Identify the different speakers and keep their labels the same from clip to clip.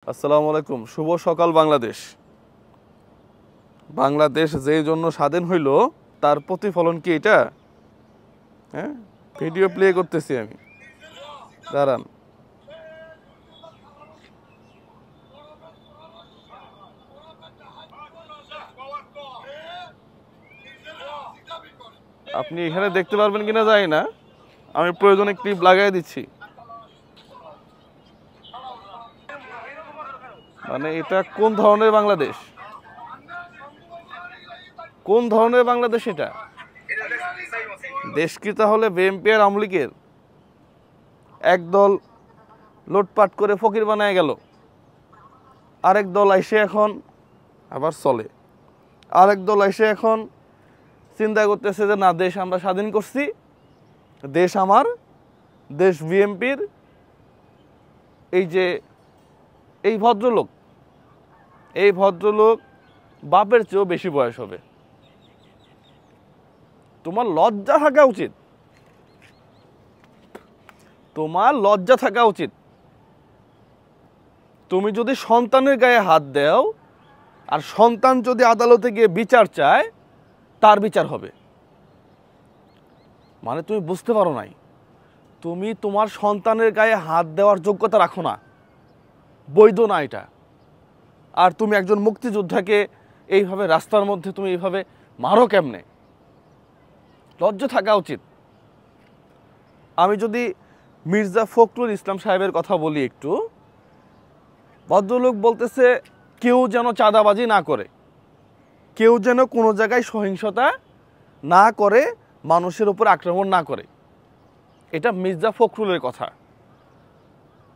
Speaker 1: আসসালামু আলাইকুম। শুভ সকাল বাংলাদেশ। বাংলাদেশ যেই জন্য স্বাধীন হইল তার প্রতিফলন কি এটা? হ্যাঁ, ভিডিও প্লে করতেছি আমি, দাঁড়ান। আপনি এখানে দেখতে পারবেন কিনা জানি না, আমি প্রয়োজনে ক্লিপ লাগাই দিচ্ছি। মানে এটা কোন ধরনের বাংলাদেশ? কোন ধরনের বাংলাদেশ এটা? দেশ কি তাহলে বিএনপি আর আওয়ামী লীগের? একদল লুটপাট করে ফকির বানায় গেল, আরেক দল আইসে এখন আবার চলে, আরেক দল আইসে এখন চিন্তা করতেছে যে না, দেশ আমরা স্বাধীন করছি, দেশ আমার, দেশ বিএনপির। এই যে এই ভদ্রলোক বাপের চেয়েও বেশি বয়স হবে। তোমার লজ্জা থাকা উচিত, তোমার লজ্জা থাকা উচিত। তুমি যদি সন্তানের গায়ে হাত দাও আর সন্তান যদি আদালতে গিয়ে বিচার চায়, তার বিচার হবে। মানে তুমি বুঝতে পারো নাই, তুমি তোমার সন্তানের গায়ে হাত দেওয়ার যোগ্যতা রাখো না, বৈধ না এটা। আর তুমি একজন মুক্তিযোদ্ধাকে এইভাবে রাস্তার মধ্যে তুমি এইভাবে মারো কেমনে? লজ্জা থাকা উচিত। আমি যদি মির্জা ফখরুল ইসলাম সাহেবের কথা বলি একটু, ভদ্রলোক বলতেছে কেউ যেন চাঁদাবাজি না করে, কেউ যেন কোনো জায়গায় সহিংসতা না করে, মানুষের উপর আক্রমণ না করে। এটা মির্জা ফখরুলের কথা।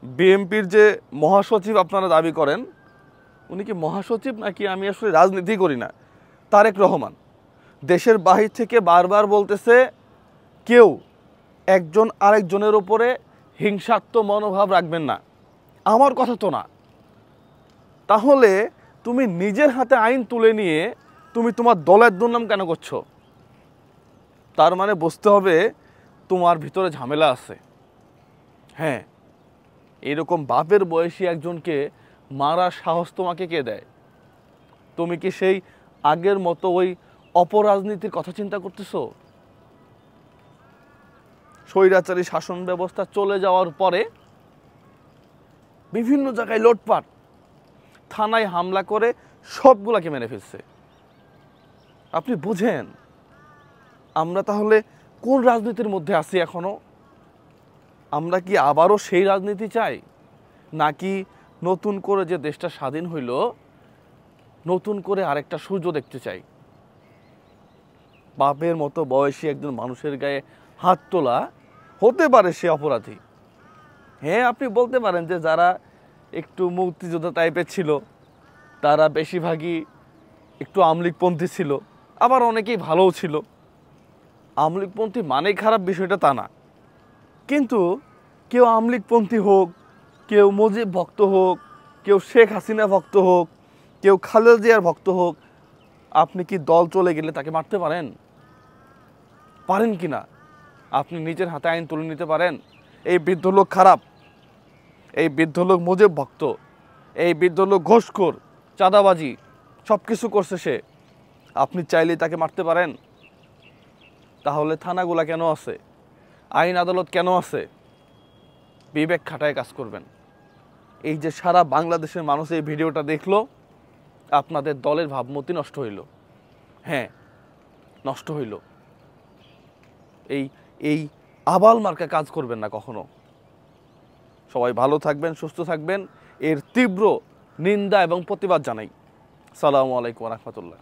Speaker 1: বিএনপির যে মহাসচিব আপনারা দাবি করেন, উনি কি মহাসচিব নাকি আমি আসলে রাজনীতি করি না, তারেক রহমান দেশের বাহির থেকে বারবার বলতেছে কেউ একজন আরেকজনের উপরে হিংসাত্মক মনোভাব রাখবেন না। আমার কথা তো না। তাহলে তুমি নিজের হাতে আইন তুলে নিয়ে তুমি তোমার দলের দুর্নাম কেন করছো? তার মানে বুঝতে হবে তোমার ভিতরে ঝামেলা আছে। হ্যাঁ, এরকম বাপের বয়সী একজনকে মারার সাহস তোমাকে কে দেয়? তুমি কি সেই আগের মতো ওই অপরাজনীতির কথা চিন্তা করতেছো? স্বৈরাচারী শাসন ব্যবস্থা চলে যাওয়ার পরে বিভিন্ন জায়গায় লুটপাট, থানায় হামলা করে সবগুলাকে মেরে ফেলছে। আপনি বুঝেন আমরা তাহলে কোন রাজনীতির মধ্যে আছি এখনো? আমরা কি আবারও সেই রাজনীতি চাই, নাকি নতুন করে যে দেশটা স্বাধীন হইল নতুন করে আরেকটা সূর্য দেখতে চাই? বাপের মতো বয়সী একজন মানুষের গায়ে হাত তোলা, হতে পারে সে অপরাধী। হ্যাঁ, আপনি বলতে পারেন যে যারা একটু মুক্তিযোদ্ধা টাইপের ছিল তারা বেশিরভাগই একটু আমলিগপন্থী ছিল, আবার অনেকেই ভালোও ছিল। আমলিগপন্থী মানেই খারাপ বিষয়টা তা না, কিন্তু কেউ আমলিগপন্থী হোক, কেউ মুজিব ভক্ত হোক, কেউ শেখ হাসিনা ভক্ত হোক, কেউ খালেদা জিয়ার ভক্ত হোক, আপনি কি দল চলে গেলে তাকে মারতে পারেন? পারেন কি না? আপনি নিজের হাতে আইন তুলে নিতে পারেন এই বৃদ্ধ লোক খারাপ, এই বৃদ্ধ লোক মুজিব ভক্ত, এই বৃদ্ধ লোক ঘুষখোর, চাঁদাবাজি সব কিছু করছে সে, আপনি চাইলেই তাকে মারতে পারেন? তাহলে থানাগুলা কেন আছে? আইন আদালত কেন আছে? বিবেক খাটায় কাজ করবেন। এই যে সারা বাংলাদেশের মানুষ এই ভিডিওটা দেখলো, আপনাদের দলের ভাবমূর্তি নষ্ট হইল। হ্যাঁ, নষ্ট হইল। এই এই আবাল মার্কা কাজ করবেন না কখনো। সবাই ভালো থাকবেন, সুস্থ থাকবেন, এর তীব্র নিন্দা এবং প্রতিবাদ জানাই। আসসালামু আলাইকুম ওয়া রাহমাতুল্লাহ।